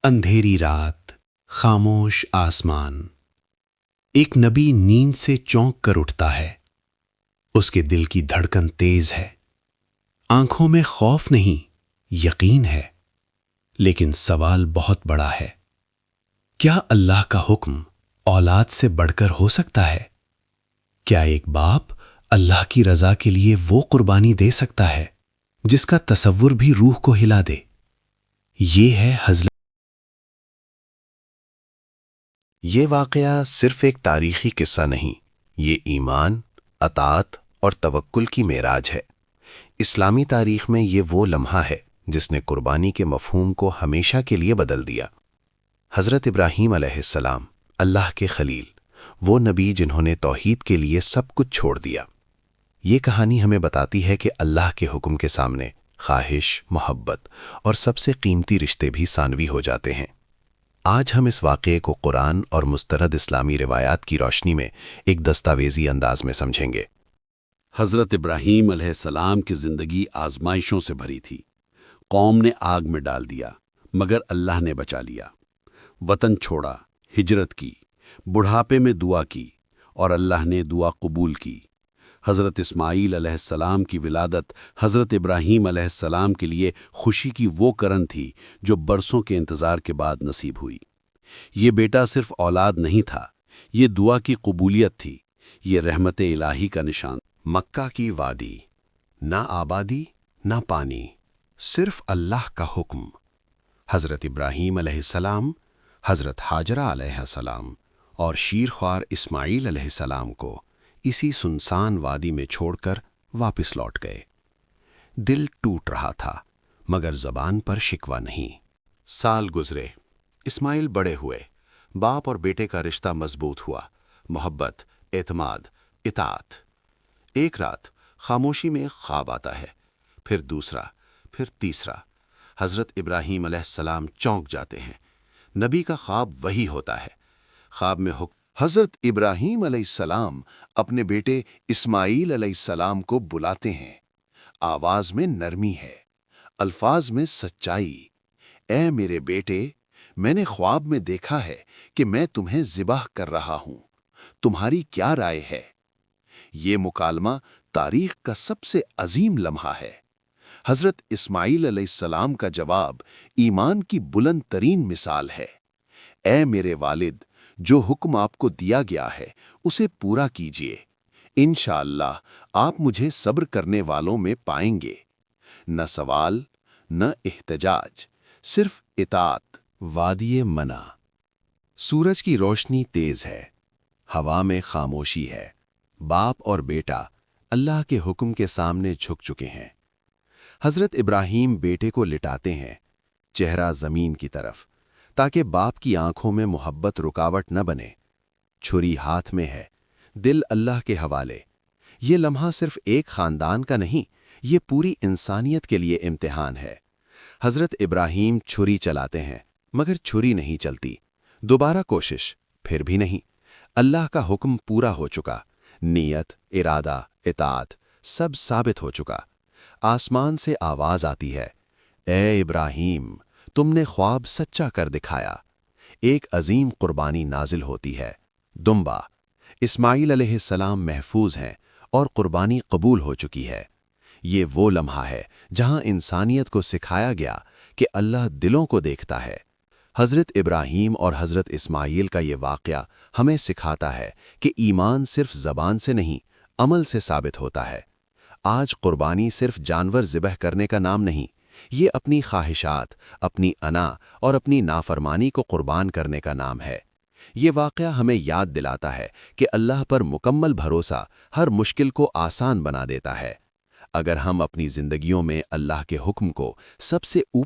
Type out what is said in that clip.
اندھیری رات، خاموش آسمان۔ ایک نبی نیند سے چونک کر اٹھتا ہے۔ اس کے دل کی دھڑکن تیز ہے، آنکھوں میں خوف نہیں، یقین ہے، لیکن سوال بہت بڑا ہے۔ کیا اللہ کا حکم اولاد سے بڑھ کر ہو سکتا ہے؟ کیا ایک باپ اللہ کی رضا کے لیے وہ قربانی دے سکتا ہے جس کا تصور بھی روح کو ہلا دے؟ یہ ہے حضرت۔ یہ واقعہ صرف ایک تاریخی قصہ نہیں، یہ ایمان، اطاعت اور توکل کی معراج ہے۔ اسلامی تاریخ میں یہ وہ لمحہ ہے جس نے قربانی کے مفہوم کو ہمیشہ کے لیے بدل دیا۔ حضرت ابراہیم علیہ السلام، اللہ کے خلیل، وہ نبی جنہوں نے توحید کے لیے سب کچھ چھوڑ دیا۔ یہ کہانی ہمیں بتاتی ہے کہ اللہ کے حکم کے سامنے خواہش، محبت اور سب سے قیمتی رشتے بھی ثانوی ہو جاتے ہیں۔ آج ہم اس واقعے کو قرآن اور مسترد اسلامی روایات کی روشنی میں ایک دستاویزی انداز میں سمجھیں گے۔ حضرت ابراہیم علیہ السلام کی زندگی آزمائشوں سے بھری تھی۔ قوم نے آگ میں ڈال دیا، مگر اللہ نے بچا لیا۔ وطن چھوڑا، ہجرت کی، بڑھاپے میں دعا کی، اور اللہ نے دعا قبول کی۔ حضرت اسماعیل علیہ السلام کی ولادت حضرت ابراہیم علیہ السلام کے لیے خوشی کی وہ کرن تھی جو برسوں کے انتظار کے بعد نصیب ہوئی۔ یہ بیٹا صرف اولاد نہیں تھا، یہ دعا کی قبولیت تھی، یہ رحمت الہی کا نشان۔ مکہ کی وادی، نہ آبادی نہ پانی، صرف اللہ کا حکم۔ حضرت ابراہیم علیہ السلام، حضرت حاجرہ علیہ السلام اور شیرخوار اسماعیل علیہ السلام کو اسی سنسان وادی میں چھوڑ کر واپس لوٹ گئے۔ دل ٹوٹ رہا تھا، مگر زبان پر شکوہ نہیں۔ سال گزرے، اسماعیل بڑے ہوئے، باپ اور بیٹے کا رشتہ مضبوط ہوا، محبت، اعتماد، اطاعت۔ ایک رات خاموشی میں خواب آتا ہے، پھر دوسرا، پھر تیسرا۔ حضرت ابراہیم علیہ السلام چونک جاتے ہیں۔ نبی کا خواب وہی ہوتا ہے۔ خواب میں حضرت ابراہیم علیہ السلام اپنے بیٹے اسماعیل علیہ السلام کو بلاتے ہیں۔ آواز میں نرمی ہے، الفاظ میں سچائی۔ اے میرے بیٹے، میں نے خواب میں دیکھا ہے کہ میں تمہیں ذبح کر رہا ہوں، تمہاری کیا رائے ہے؟ یہ مکالمہ تاریخ کا سب سے عظیم لمحہ ہے۔ حضرت اسماعیل علیہ السلام کا جواب ایمان کی بلند ترین مثال ہے۔ اے میرے والد، جو حکم آپ کو دیا گیا ہے اسے پورا کیجیے، انشاءاللہ آپ مجھے صبر کرنے والوں میں پائیں گے۔ نہ سوال، نہ احتجاج، صرف اطاعت۔ وادی منع، سورج کی روشنی تیز ہے، ہوا میں خاموشی ہے۔ باپ اور بیٹا اللہ کے حکم کے سامنے جھک چکے ہیں۔ حضرت ابراہیم بیٹے کو لٹاتے ہیں، چہرہ زمین کی طرف، تاکہ باپ کی آنکھوں میں محبت رکاوٹ نہ بنے۔ چھری ہاتھ میں ہے، دل اللہ کے حوالے۔ یہ لمحہ صرف ایک خاندان کا نہیں، یہ پوری انسانیت کے لیے امتحان ہے۔ حضرت ابراہیم چھری چلاتے ہیں، مگر چھری نہیں چلتی۔ دوبارہ کوشش، پھر بھی نہیں۔ اللہ کا حکم پورا ہو چکا، نیت، ارادہ، اطاعت، سب ثابت ہو چکا۔ آسمان سے آواز آتی ہے، اے ابراہیم، تم نے خواب سچا کر دکھایا۔ ایک عظیم قربانی نازل ہوتی ہے، دمبا۔ اسماعیل علیہ السلام محفوظ ہیں اور قربانی قبول ہو چکی ہے۔ یہ وہ لمحہ ہے جہاں انسانیت کو سکھایا گیا کہ اللہ دلوں کو دیکھتا ہے۔ حضرت ابراہیم اور حضرت اسماعیل کا یہ واقعہ ہمیں سکھاتا ہے کہ ایمان صرف زبان سے نہیں، عمل سے ثابت ہوتا ہے۔ آج قربانی صرف جانور ذبح کرنے کا نام نہیں، یہ اپنی خواہشات، اپنی انا اور اپنی نافرمانی کو قربان کرنے کا نام ہے۔ یہ واقعہ ہمیں یاد دلاتا ہے کہ اللہ پر مکمل بھروسہ ہر مشکل کو آسان بنا دیتا ہے۔ اگر ہم اپنی زندگیوں میں اللہ کے حکم کو سب سے اوپر